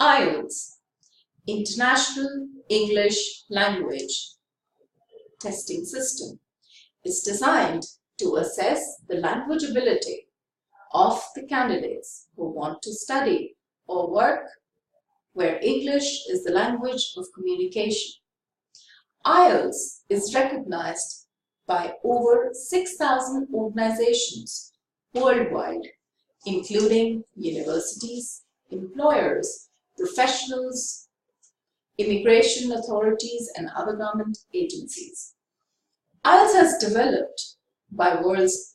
IELTS, International English Language Testing System, is designed to assess the language ability of the candidates who want to study or work where English is the language of communication. IELTS is recognized by over 6,000 organizations worldwide, including universities, employers, professionals, immigration authorities, and other government agencies. IELTS has developed by world's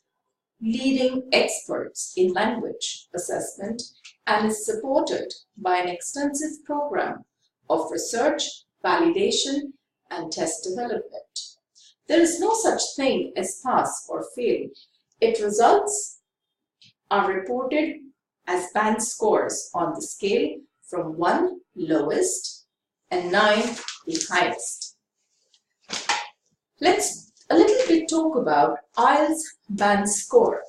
leading experts in language assessment and is supported by an extensive program of research, validation, and test development. There is no such thing as pass or fail. Its results are reported as band scores on the scale from 1 lowest and 9 the highest. Let's a little bit talk about IELTS band score.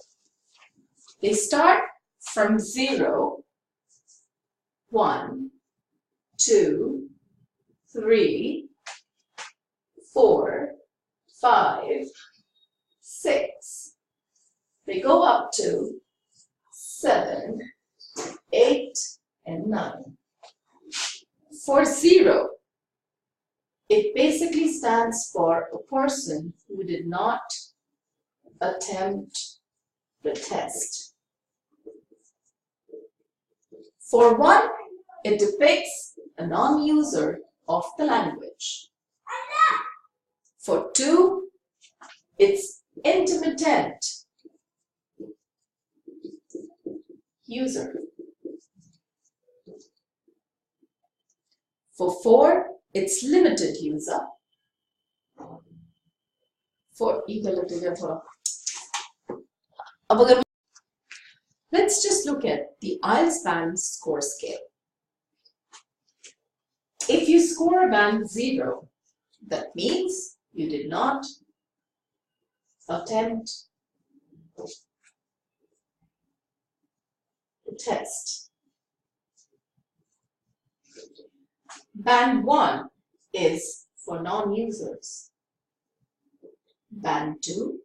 They start from 0, 1, 2, 3, 4, 5, 6. They go up to 7, 8, and 9. For 0, it basically stands for a person who did not attempt the test. For 1, it depicts a non-user of the language. For 2, it's intermittent user. For 4, it's limited user. Let's just look at the IELTS band score scale. If you score a band 0, that means you did not attempt the test. Band 1 is for non-users. Band 2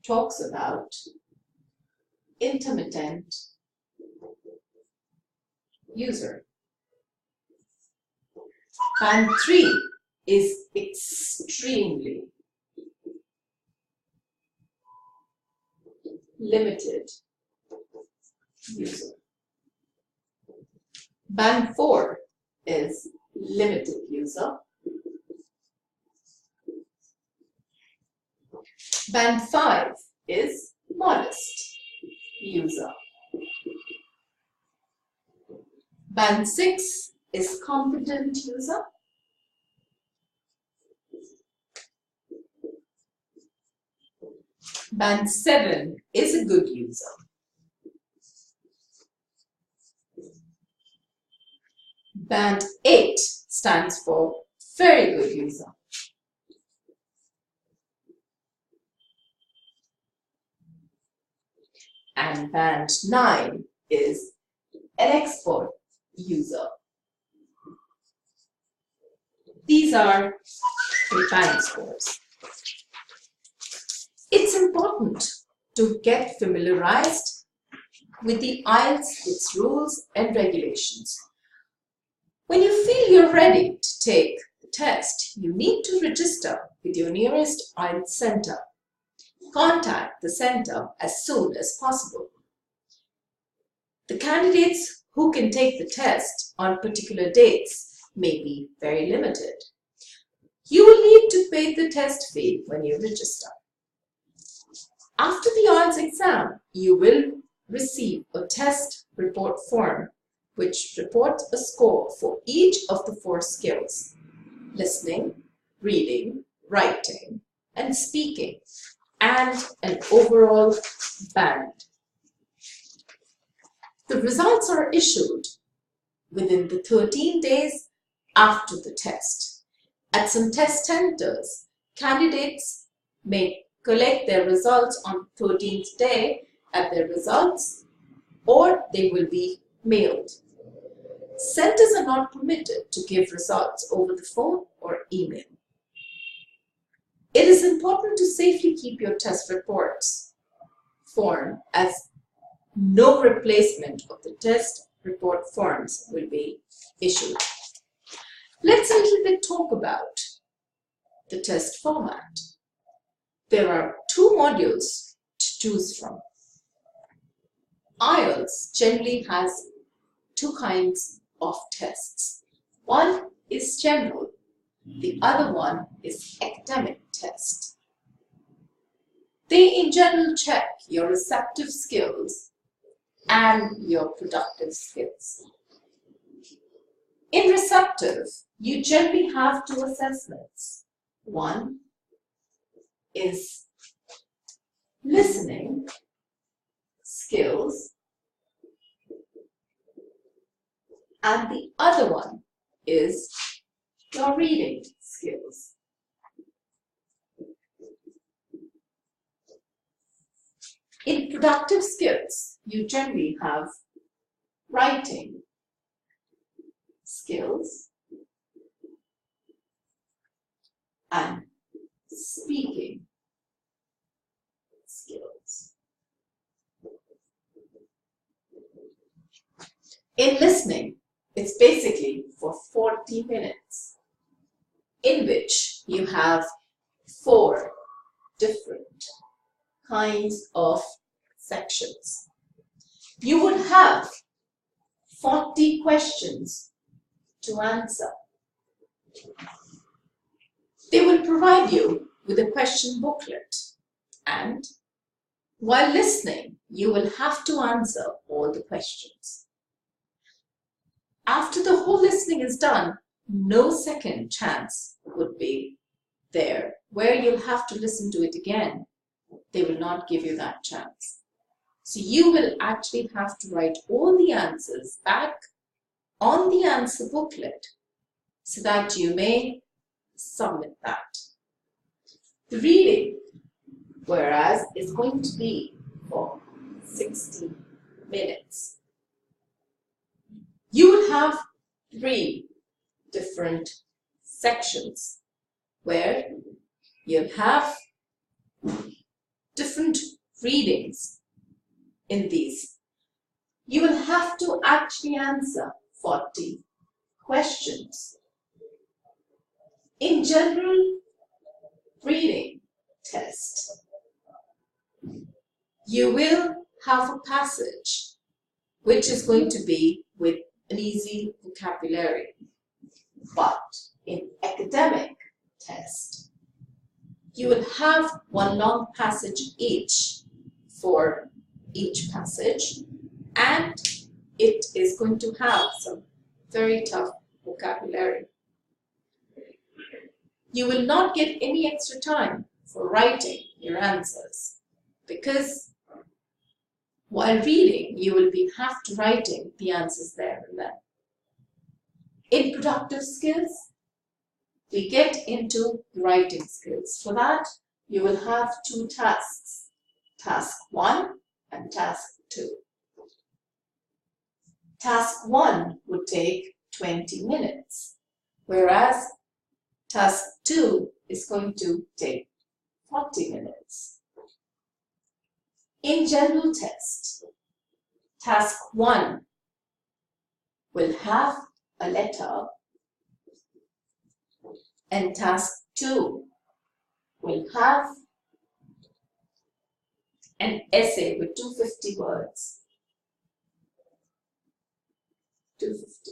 talks about intermittent user. Band 3 is extremely limited user. Band 4 is limited user. Band 5 is modest user. Band 6 is competent user. Band 7 is a good user. Band 8 stands for very good user. And band 9 is an expert user. These are the band scores. It's important to get familiarized with the IELTS, its rules and regulations. When you feel you're ready to take the test, you need to register with your nearest IELTS center. Contact the center as soon as possible. The candidates who can take the test on particular dates may be very limited. You will need to pay the test fee when you register. After the IELTS exam, you will receive a test report form which reports a score for each of the 4 skills: listening, reading, writing, and speaking, and an overall band. The results are issued within the 13 days after the test. At some test centers, candidates may collect their results on the 13th day at their results, or they will be mailed. Centers are not permitted to give results over the phone or email. It is important to safely keep your test reports form, as no replacement of the test report forms will be issued. Let's a little bit talk about the test format. There are two modules to choose from. IELTS generally has two kinds of tests. One is general, the other one is academic test. They in general check your receptive skills and your productive skills. In receptive, you generally have two assessments. One is listening skills and the other one is your reading skills. In productive skills, you generally have writing skills and speaking skills. In listening, it's basically for 40 minutes, in which you have 4 different kinds of sections. You would have 40 questions to answer. They will provide you with a question booklet, and while listening, you will have to answer all the questions. After the whole listening is done, no second chance would be there where you'll have to listen to it again. They will not give you that chance. So you will actually have to write all the answers back on the answer booklet so that you may submit that. The reading, whereas, is going to be for 60 minutes. You will have 3 different sections where you'll have different readings in these. You will have to actually answer 40 questions. In general reading test, you will have a passage which is going to be with an easy vocabulary. But in academic test, you will have one long passage each for each passage, and it is going to have some very tough vocabulary. You will not get any extra time for writing your answers, because while reading, you will have to writing the answers there and then. In productive skills, we get into writing skills. For that, you will have 2 tasks, task 1 and task 2. Task 1 would take 20 minutes, whereas task 2 is going to take 40 minutes. In general test, task 1 will have a letter, and task 2 will have an essay with 250 words. 250.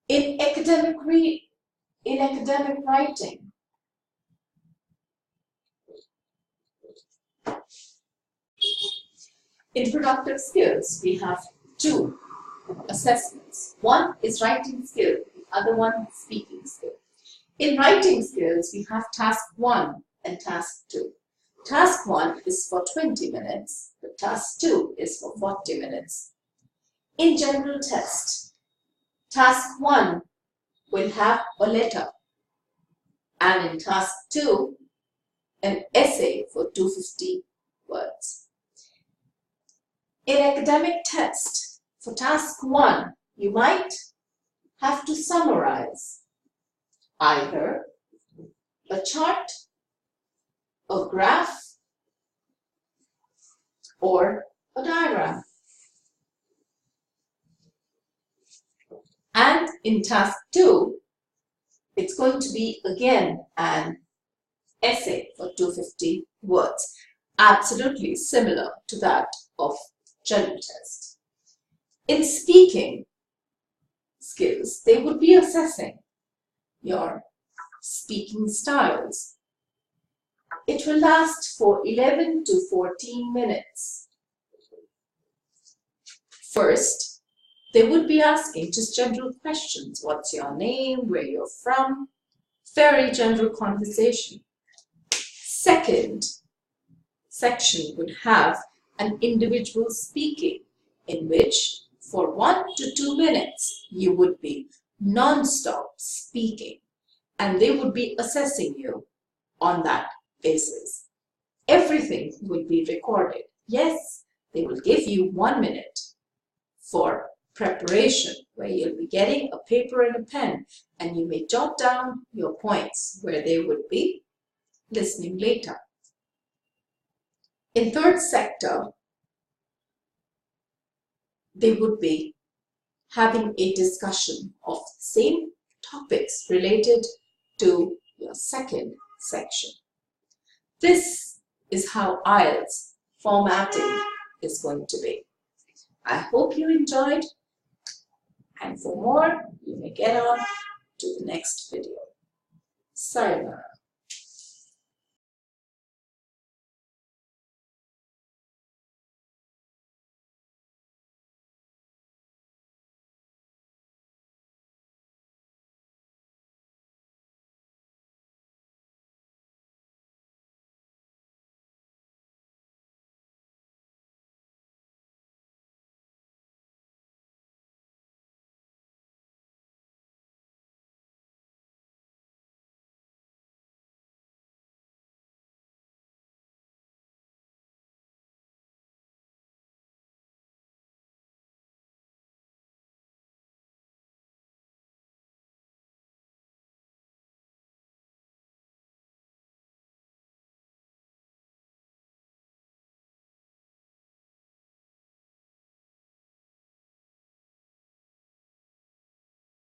In academic writing, in productive skills, we have 2 assessments. One is writing skill, the other one speaking skill. In writing skills, we have task 1 and task 2. Task 1 is for 20 minutes, but task 2 is for 40 minutes. In general test, task 1 will have a letter, and in task 2, an essay for 250 words. In academic test, For task 1, you might have to summarize either a chart, a graph, or a diagram. And in task 2, it's going to be again an essay for 250 words, absolutely similar to that of general test. In speaking skills, they would be assessing your speaking styles. It will last for 11 to 14 minutes. First, they would be asking just general questions. What's your name? Where you're from? Very general conversation. Second section would have an individual speaking, in which for 1 to 2 minutes you would be non-stop speaking, and they would be assessing you on that basis. Everything will be recorded. Yes, they will give you 1 minute for preparation, where you'll be getting a paper and a pen, and you may jot down your points where they would be listening later. In third sector, they would be having a discussion of same topics related to your second section. This is how IELTS formatting is going to be. I hope you enjoyed, and for more, you may get on to the next video. Sayonara.